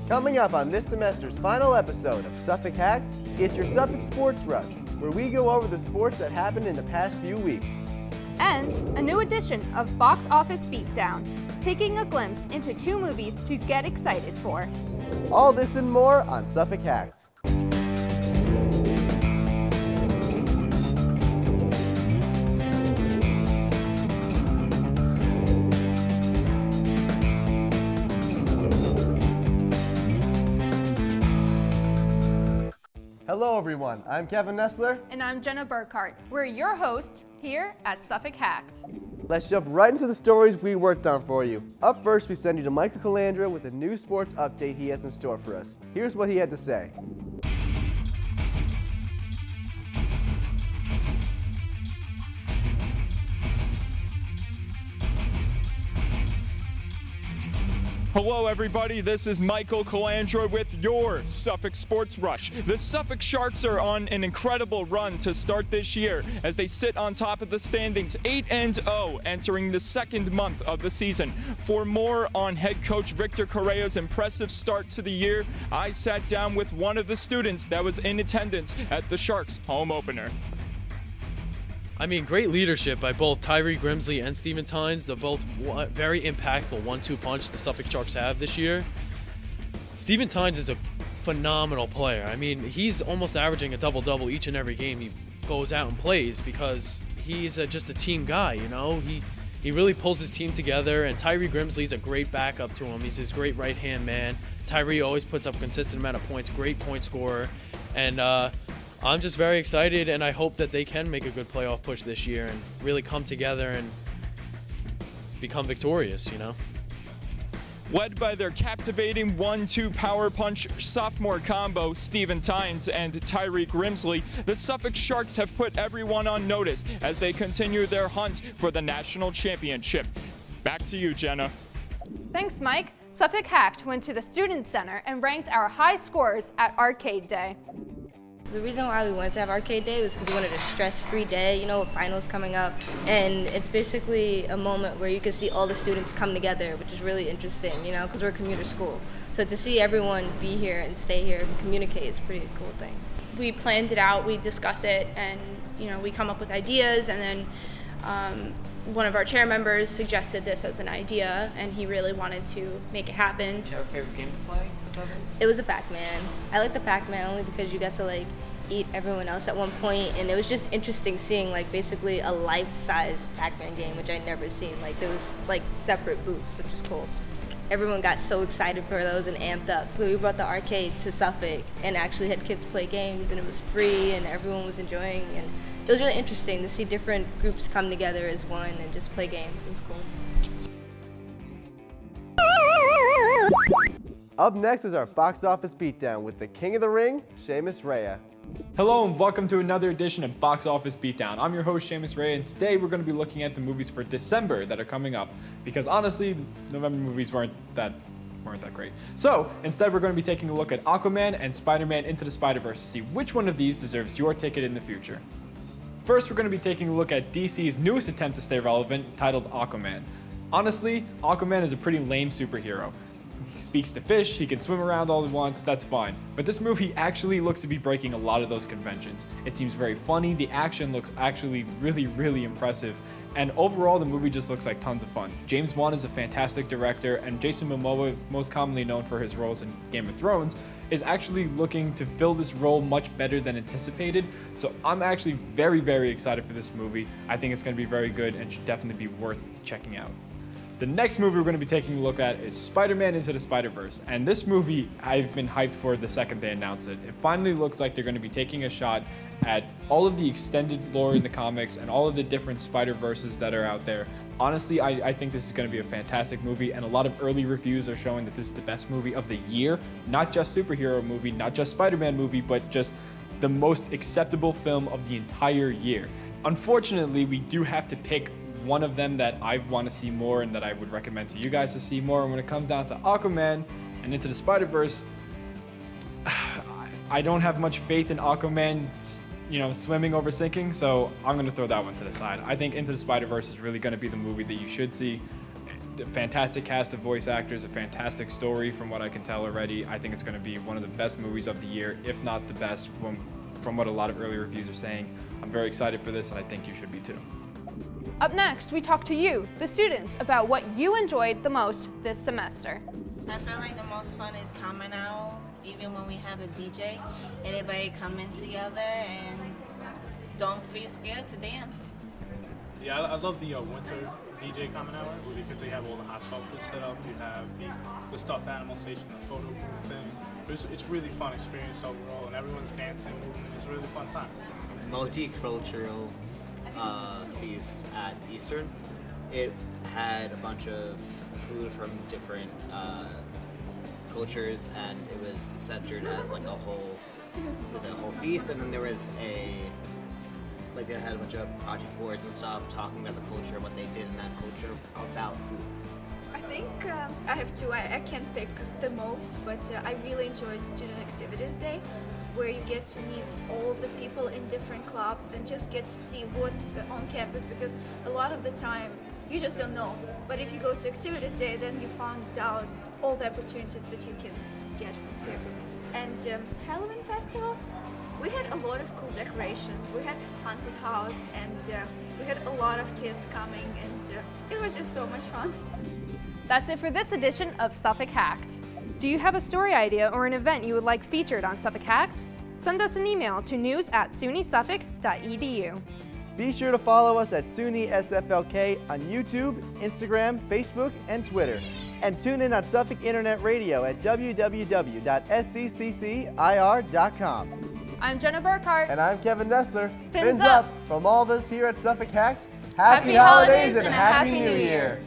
Coming up on this semester's final episode of Suffolk Hacked, it's your Suffolk Sports Rush, where we go over the sports that happened in the past few weeks. And a new edition of Box Office Beatdown, taking a glimpse into 2 movies to get excited for. All this and more on Suffolk Hacked. Hello everyone, I'm Kevin Nessler. And I'm Jenna Burkhart. We're your hosts here at Suffolk Hacked. Let's jump right into the stories we worked on for you. Up first, we send you to Michael Calandra with a new sports update he has in store for us. Here's what he had to say. Hello everybody, this is Michael Calandra with your Suffolk Sports Rush. The Suffolk Sharks are on an incredible run to start this year as they sit on top of the standings 8-0 entering the second month of the season. For more on head coach Victor Correa's impressive start to the year, I sat down with one of the students that was in attendance at the Sharks home opener. I mean, great leadership by both Tyree Grimsley and Steven Tynes. They're both very impactful 1-2 punch the Suffolk Sharks have this year. Steven Tynes is a phenomenal player. I mean, he's almost averaging a double-double each and every game he goes out and plays because he's just a team guy, you know? He really pulls his team together, and Tyree Grimsley's a great backup to him. He's his great right-hand man. Tyree always puts up a consistent amount of points, great point scorer, and I'm just very excited, and I hope that they can make a good playoff push this year and really come together and become victorious, you know? Led by their captivating 1-2 power punch sophomore combo, Steven Tynes and Tyreek Grimsley, the Suffolk Sharks have put everyone on notice as they continue their hunt for the national championship. Back to you, Jenna. Thanks, Mike. Suffolk Hacked went to the Student Center and ranked our high scores at Arcade Day. The reason why we wanted to have Arcade Day was because we wanted a stress-free day, you know, with finals coming up. And it's basically a moment where you can see all the students come together, which is really interesting, you know, because we're a commuter school. So to see everyone be here and stay here and communicate is a pretty cool thing. We planned it out, we discuss it, and, you know, we come up with ideas, and then one of our chair members suggested this as an idea, and he really wanted to make it happen. Do you have a favorite game to play with others? It was the Pac-Man. I like the Pac-Man only because you got to, like, eat everyone else at one point, and it was just interesting seeing, like, basically a life-size Pac-Man game, which I'd never seen. Like, there was, like, separate booths, which is cool. Everyone got so excited for those and amped up. We brought the arcade to Suffolk and actually had kids play games, and it was free, and everyone was enjoying, and it was really interesting to see different groups come together as one and just play games. It was cool. Up next is our Box Office Beatdown with the King of the Ring, Seamus Rhea. Hello and welcome to another edition of Box Office Beatdown. I'm your host, Seamus Rhea, and today we're going to be looking at the movies for December that are coming up, because honestly, the November movies weren't that great. So instead, we're going to be taking a look at Aquaman and Spider-Man Into the Spider-Verse to see which one of these deserves your ticket in the future. First, we're going to be taking a look at DC's newest attempt to stay relevant, titled Aquaman. Honestly, Aquaman is a pretty lame superhero. He speaks to fish, he can swim around all he wants, that's fine. But this movie actually looks to be breaking a lot of those conventions. It seems very funny, the action looks actually really impressive, and overall the movie just looks like tons of fun. James Wan is a fantastic director, and Jason Momoa, most commonly known for his roles in Game of Thrones, is actually looking to fill this role much better than anticipated. So I'm actually very excited for this movie. I think it's going to be very good and should definitely be worth checking out. The next movie we're going to be taking a look at is Spider-Man Into the Spider-Verse, and this movie I've been hyped for the second they announced it. It finally looks like they're going to be taking a shot at all of the extended lore in the comics and all of the different Spider-Verses that are out there. Honestly, I think this is going to be a fantastic movie, and a lot of early reviews are showing that this is the best movie of the year. Not just superhero movie, not just Spider-Man movie, but just the most acceptable film of the entire year. Unfortunately, we do have to pick one of them that I want to see more and that I would recommend to you guys to see more. And when it comes down to Aquaman and Into the Spider-Verse, I don't have much faith in Aquaman, you know, swimming over sinking, so I'm going to throw that one to the side. I think Into the Spider-Verse is really going to be the movie that you should see. a fantastic cast of voice actors, a fantastic story from what I can tell already. I think it's going to be one of the best movies of the year, if not the best from what a lot of early reviews are saying. I'm very excited for this, and I think you should be too. Up next, we talk to you, the students, about what you enjoyed the most this semester. I feel like the most fun is coming out, even when we have a DJ. Everybody coming together and don't feel scared to dance. Yeah, I love the winter DJ coming out because they have all the hot chocolate set up. You have the stuffed animal station, the photo booth thing. It's really fun experience overall, and everyone's dancing, moving. It's a really fun time. Multicultural feast at Eastern. It had a bunch of food from different cultures, and it was centered as like a whole feast. And then there was they had a bunch of project boards and stuff talking about the culture, what they did in that culture about food. I think I have two. I can't pick the most, but I really enjoyed Student Activities Day, where you get to meet all the people in different clubs and just get to see what's on campus, because a lot of the time you just don't know. But if you go to Activities Day, then you find out all the opportunities that you can get from here. And Halloween Festival, we had a lot of cool decorations. We had haunted house, and we had a lot of kids coming, and it was just so much fun. That's it for this edition of Suffolk Hacked. Do you have a story idea or an event you would like featured on Suffolk Hacked? Send us an email to news@sunysflk.edu. Be sure to follow us at SUNYSFLK on YouTube, Instagram, Facebook, and Twitter. And tune in on Suffolk Internet Radio at www.sccccir.com. I'm Jenna Burkhart. And I'm Kevin Nestler. Fins up! From all of us here at Suffolk Hacked, Happy holidays and a Happy New Year.